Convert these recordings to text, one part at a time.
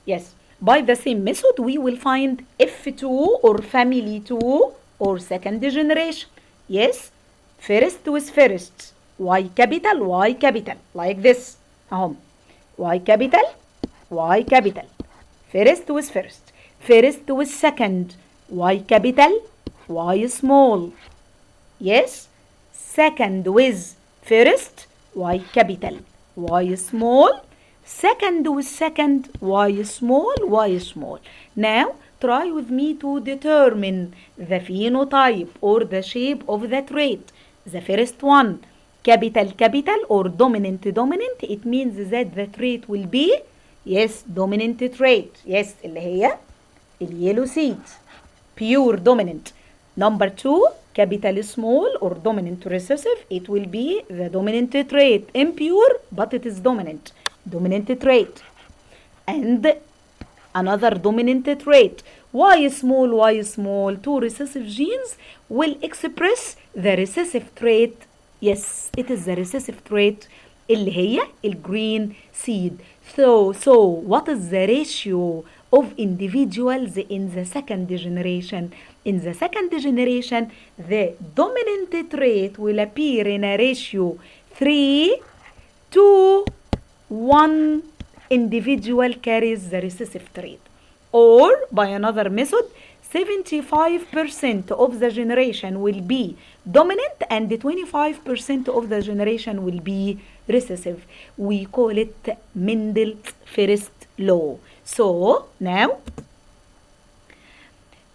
Yes. By the same method, we will find F2 or family 2 or second generation. Yes. First with first. Y capital, Y capital. Like this. Y capital, Y capital. First with first. First with second. Y capital, Y small. Yes. Second with first. Y capital, Y small. Second with second, Y small, Y small. Now, try with me to determine the phenotype or the shape of the trait. The first one, capital, capital or dominant, dominant. It means that the trait will be, yes, dominant trait. Yes, اللي هي اليellow seed. Pure dominant. Number 2, capital small or dominant recessive. It will be the dominant trait. Impure, but it is dominant. Dominant trait. And another dominant trait. Y small, two recessive genes will express the recessive trait. Yes, it is the recessive trait اللي هي green seed. So what is the ratio of individuals in the second generation? In the second generation, the dominant trait will appear in a ratio 3 to 1 individual carries the recessive trait. Or by another method, 75% of the generation will be dominant and 25% of the generation will be recessive. We call it Mendel's first law. So now,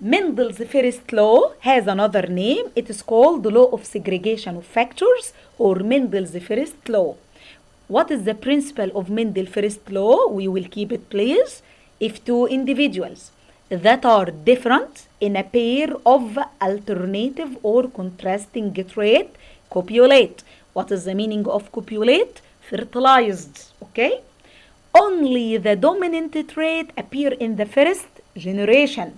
Mendel's first law has another name. It is called the law of segregation of factors or Mendel's first law. What is the principle of Mendel's first law? We will keep it, please. If two individuals that are different in a pair of alternative or contrasting trait copulate. What is the meaning of copulate? Fertilized. Okay? Only the dominant trait appear in the first generation,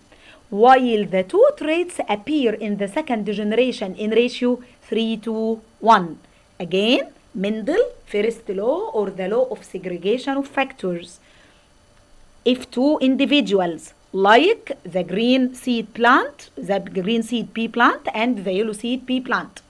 while the two traits appear in the second generation in ratio 3 to 1. Again, Mendel first law or the law of segregation of factors. If two individuals like the green seed plant, the green seed pea plant and the yellow seed pea plant,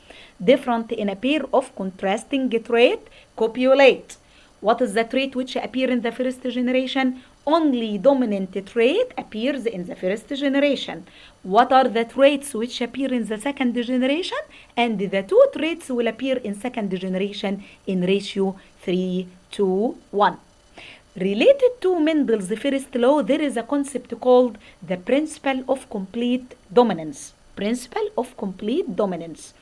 different in a pair of contrasting trait copulate. What is the trait which appear in the first generation? Only dominant trait appears in the first generation. What are the traits which appear in the second generation? And the two traits will appear in second generation in ratio 3 to 1. Related to Mendel's first law, there is a concept called the principle of complete dominance. Principle of complete dominance.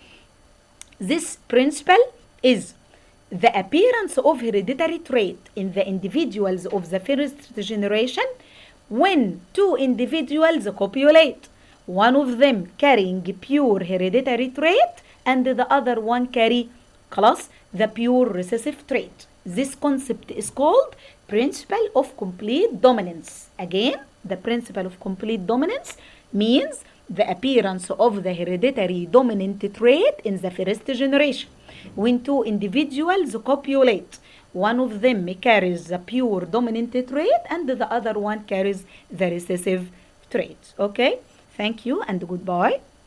This principle is the appearance of hereditary trait in the individuals of the first generation when two individuals copulate, one of them carrying pure hereditary trait and the other one carry class the pure recessive trait. This concept is called principle of complete dominance. Again, the principle of complete dominance means the appearance of the hereditary dominant trait in the first generation. When two individuals copulate, one of them carries the pure dominant trait and the other one carries the recessive trait. Okay, thank you and goodbye.